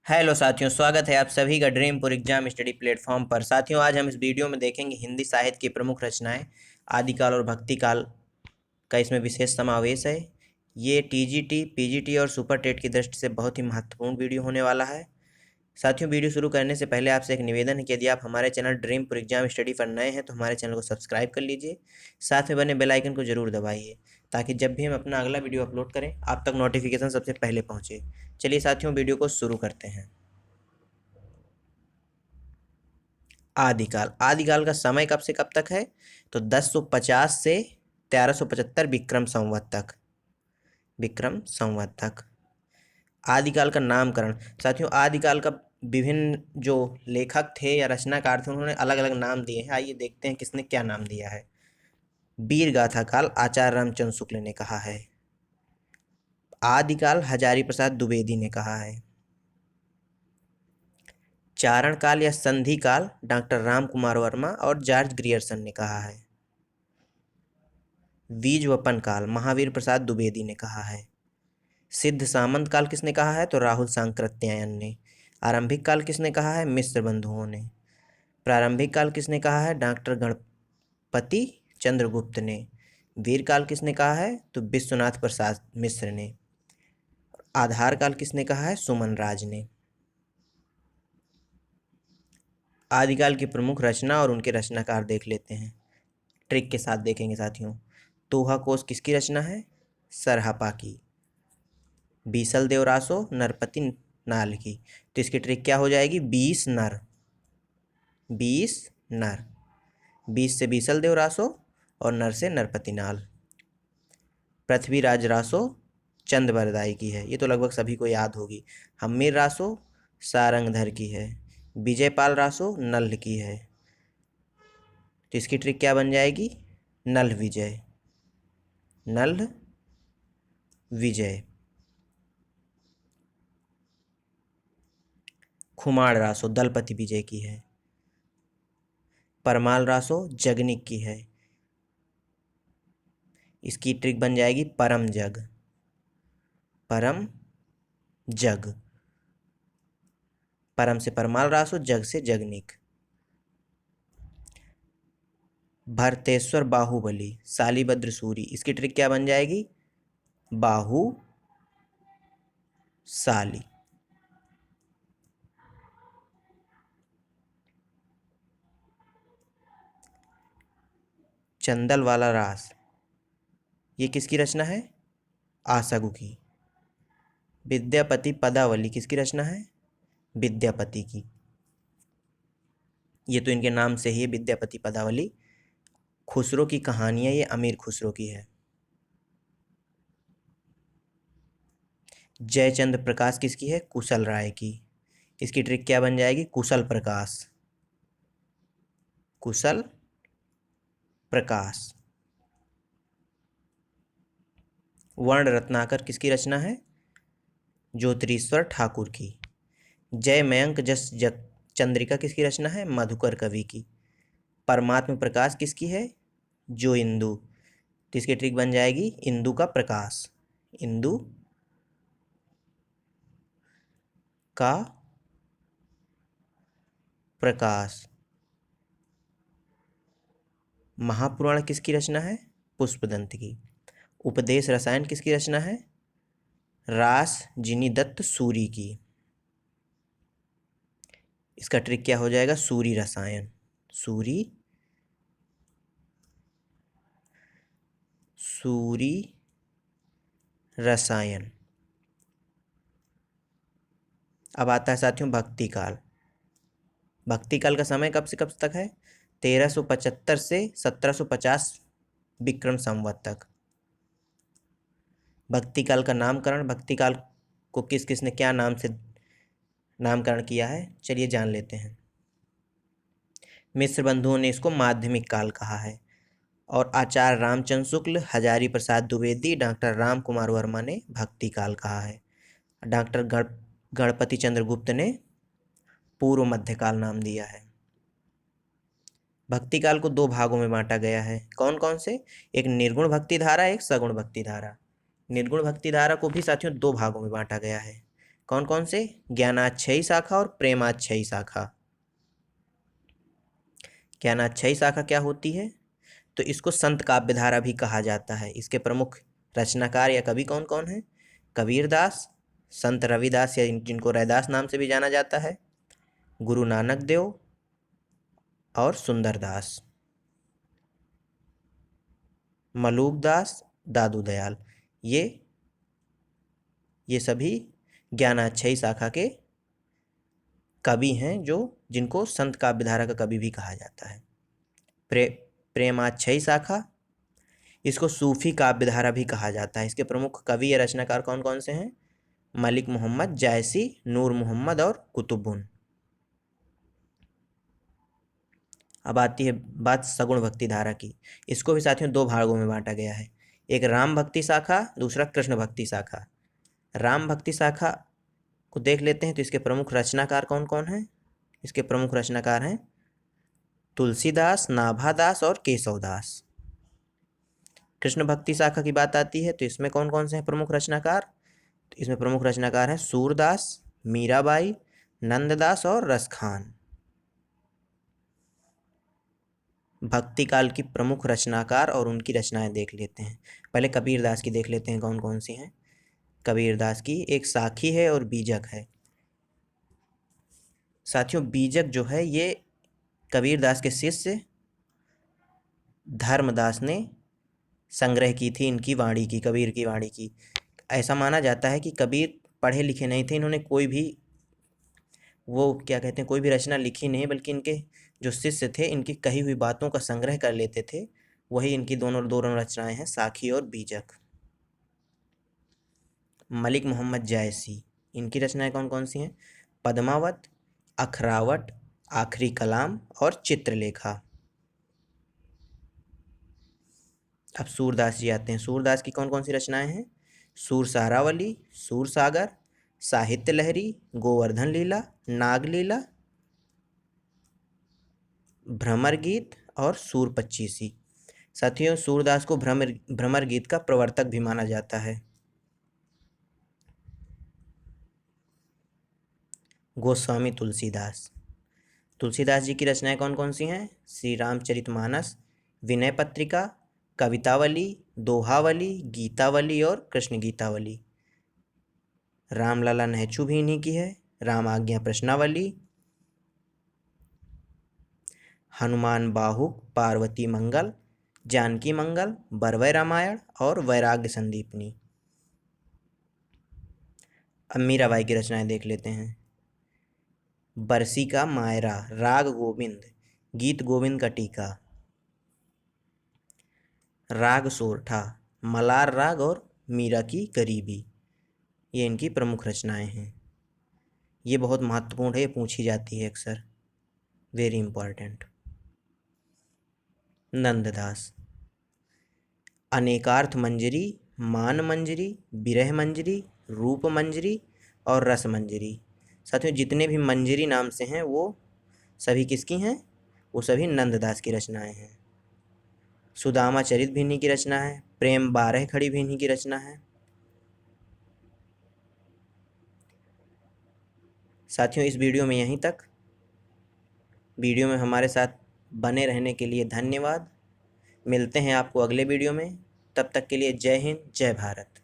Hello साथियों, स्वागत है आप सभी का ड्रीमपुर एग्जाम स्टडी प्लेटफॉर्म पर। साथियों, आज हम इस वीडियो में देखेंगे हिंदी साहित्य की प्रमुख रचनाएं आदिकाल और भक्तिकाल का इसमें विशेष समावेश है। ये टीजीटी, पीजीटी और सुपर टेट की दृष्टि से बहुत ही महत्वपूर्ण वीडियो होने वाला है। साथियों, वीडियो शुरू करने से पहले आपसे एक निवेदन है कि यदि आप हमारे चैनल ड्रीमपुर एग्जाम स्टडी पर नए हैं तो हमारे चैनल को सब्सक्राइब कर लीजिए, साथ में बने बेल आइकन को जरूर दबाइए ताकि जब भी हम अपना अगला वीडियो अपलोड करें आप तक नोटिफिकेशन सबसे पहले पहुंचे। चलिए साथियों, वीडियो को शुरू करते हैं। आदिकाल आदिकाल का समय कब से कब तक है? तो 1050 से 1375 विक्रम संवत तक। विक्रम संवत तक आदिकाल का नामकरण। साथियों, आदिकाल का विभिन्न जो लेखक थे या रचनाकार थे उन्होंने अलग अलग नाम दिए हैं। आइए देखते हैं किसने क्या नाम दिया है। वीर गाथा काल आचार्य रामचंद्र शुक्ल ने कहा है। आदिकाल हजारी प्रसाद द्विवेदी ने कहा है। चारण काल या संधि काल डॉक्टर राम कुमार वर्मा और जॉर्ज ग्रियर्सन ने कहा है। बीज वपन काल महावीर प्रसाद द्विवेदी ने कहा है। सिद्ध सामंत काल किसने कहा है? तो राहुल सांकृत्यायन ने। आरंभिक काल किसने कहा है? मिश्र बंधुओं ने। प्रारंभिक काल किसने कहा है? डॉक्टर गणपति चंद्रगुप्त ने। वीर काल किसने कहा है? तो विश्वनाथ प्रसाद मिश्र ने। आधार काल किसने कहा है? सुमन राज ने। आदिकाल की प्रमुख रचना और उनके रचनाकार देख लेते हैं, ट्रिक के साथ देखेंगे साथियों। दोहा कोश किसकी रचना है? सरहपा की। बीसल देवरासो नरपति नाल की। तो इसकी ट्रिक क्या हो जाएगी? 20 नर। 20 नर। 20 से बीसल देवरासो और नर से नरपति नाल। पृथ्वीराज रासो चंद बरदाई की है, ये तो लगभग सभी को याद होगी। हम्मीर रासो सारंगधर की है। विजयपाल रासो नल्ह की है। तो इसकी ट्रिक क्या बन जाएगी? नल्ह विजय। नल्ह विजय। खुमाड़ रासो दलपति विजय की है। परमाल रासो जगनिक की है। इसकी ट्रिक बन जाएगी परम जग। परम जग। परम से परमाल रासो, जग से जगनिक। भरतेश्वर बाहुबली शालिभद्र सूरी, इसकी ट्रिक क्या बन जाएगी? बाहु शाली। चंदल वाला रास, ये किसकी रचना है? आसगु की। विद्यापति पदावली किसकी रचना है? विद्यापति की। ये तो इनके नाम से ही है, विद्यापति पदावली। खुसरो की कहानियां ये अमीर खुसरो की है। जयचंद्र प्रकाश किसकी है? कुशल राय की। इसकी ट्रिक क्या बन जाएगी? कुशल प्रकाश। कुशल प्रकाश। वर्ण रत्नाकर किसकी रचना है? ज्योतिरीश्वर ठाकुर की। जय मयंक जस चंद्रिका किसकी रचना है? मधुकर कवि की। परमात्म प्रकाश किसकी है? जो इंदु। तो इसकी ट्रिक बन जाएगी इंदु का प्रकाश। इंदु का प्रकाश। महापुराण किसकी रचना है? पुष्पदंत की। उपदेश रसायन किसकी रचना है? रास जिनी दत्त सूरी की। इसका ट्रिक क्या हो जाएगा? सूरी रसायन। सूरी सूरी रसायन। अब आता है साथियों भक्ति काल। भक्ति काल का समय कब से कब तक है? 1375 से 1750 विक्रम संवत तक। भक्ति काल का नामकरण, भक्ति काल को किस किस ने क्या नाम से नामकरण किया है, चलिए जान लेते हैं। मिश्र बंधुओं ने इसको माध्यमिक काल कहा है और आचार्य रामचंद्र शुक्ल, हजारी प्रसाद द्विवेदी, डॉक्टर राम कुमार वर्मा ने भक्ति काल कहा है। डॉक्टर गणपति चंद्रगुप्त ने पूर्व मध्यकाल नाम दिया है। भक्ति काल को दो भागों में बांटा गया है। कौन कौन से? एक निर्गुण भक्ति धारा, एक सगुण भक्ति धारा। निर्गुण भक्ति धारा को भी साथियों दो भागों में बांटा गया है। कौन कौन से? ज्ञानाच्छई शाखा और प्रेमाच्छई शाखा। ज्ञानाच्छई शाखा क्या होती है? तो इसको संत काव्य धारा भी कहा जाता है। इसके प्रमुख रचनाकार या कवि कौन कौन है? कबीरदास, संत रविदास या जिनको रैदास नाम से भी जाना जाता है, गुरु नानक देव और सुंदरदास, मलूकदास, दादू दयाल। ये सभी ज्ञानाच्छई शाखा के कवि हैं जो जिनको संत काव्य धारा का कवि भी कहा जाता है। प्रेमाच्छई शाखा, इसको सूफी काव्य धारा भी कहा जाता है। इसके प्रमुख कवि या रचनाकार कौन कौन से हैं? मलिक मोहम्मद जायसी, नूर मोहम्मद और कुतुबुन। अब आती है बात सगुण भक्ति धारा की। इसको भी साथियों दो भागों में बांटा गया है, एक राम भक्ति शाखा, दूसरा कृष्ण भक्ति शाखा। राम भक्ति शाखा को देख लेते हैं तो इसके प्रमुख रचनाकार कौन कौन हैं? इसके प्रमुख रचनाकार हैं तुलसीदास, नाभादास और केशवदास। कृष्ण भक्ति शाखा की बात आती है तो इसमें कौन कौन से हैं प्रमुख रचनाकार? तो इसमें प्रमुख रचनाकार हैं सूरदास, मीराबाई, नंददास और रसखान। भक्ति काल की प्रमुख रचनाकार और उनकी रचनाएं देख लेते हैं। पहले कबीरदास की देख लेते हैं कौन कौन सी हैं। कबीरदास की एक साखी है और बीजक है। साथियों बीजक जो है ये कबीरदास के शिष्य धर्मदास ने संग्रह की थी इनकी वाणी की, कबीर की वाणी की। ऐसा माना जाता है कि कबीर पढ़े लिखे नहीं थे, इन्होंने कोई भी वो क्या कहते हैं कोई भी रचना लिखी नहीं, बल्कि इनके जो शिष्य थे इनकी कही हुई बातों का संग्रह कर लेते थे। वही इनकी दोनों रचनाएं हैं, साखी और बीजक। मलिक मोहम्मद जायसी, इनकी रचनाएं कौन कौन सी हैं? पद्मावत, अखरावट, आखिरी कलाम और चित्रलेखा। अब सूरदास जी आते हैं। सूरदास की कौन कौन सी रचनाएं हैं? सूर सहारावली, सूर सागर, साहित्य लहरी, गोवर्धन लीला, नाग लीला, भ्रमर गीत और सूर पच्चीसी। साथियों सूरदास को भ्रमर गीत का प्रवर्तक भी माना जाता है। गोस्वामी तुलसीदास, तुलसीदास जी की रचनाएं कौन कौन सी हैं? श्री रामचरितमानस, विनय पत्रिका, कवितावली, दोहावली, गीतावली और कृष्ण गीतावली। रामलला नहचू भी इन्हीं की है। राम आज्ञा प्रश्नावली, हनुमान बाहुक, पार्वती मंगल, जानकी मंगल, बरवय रामायण और वैराग्य संदीपनी। अब मीराबाई की रचनाएं देख लेते हैं। बरसी का मायरा, राग गोविंद, गीत गोविंद का टीका, राग सोरठा, मलार राग और मीरा की गरीबी। ये इनकी प्रमुख रचनाएं हैं। ये बहुत महत्वपूर्ण है, ये पूछी जाती है अक्सर, वेरी इंपॉर्टेंट। नंददास, अनेकार्थ मंजरी, मान मंजरी, विरह मंजरी, रूप मंजरी और रस मंजरी। साथियों जितने भी मंजरी नाम से हैं वो सभी किसकी हैं? वो सभी नंददास की रचनाएं हैं। सुदामा चरित भी इन्हीं की रचना है। प्रेम 12 खड़ी भी इन्हीं की रचना है। साथियों इस वीडियो में यहीं तक। वीडियो में हमारे साथ बने रहने के लिए धन्यवाद। मिलते हैं आपको अगले वीडियो में। तब तक के लिए जय हिंद, जय भारत।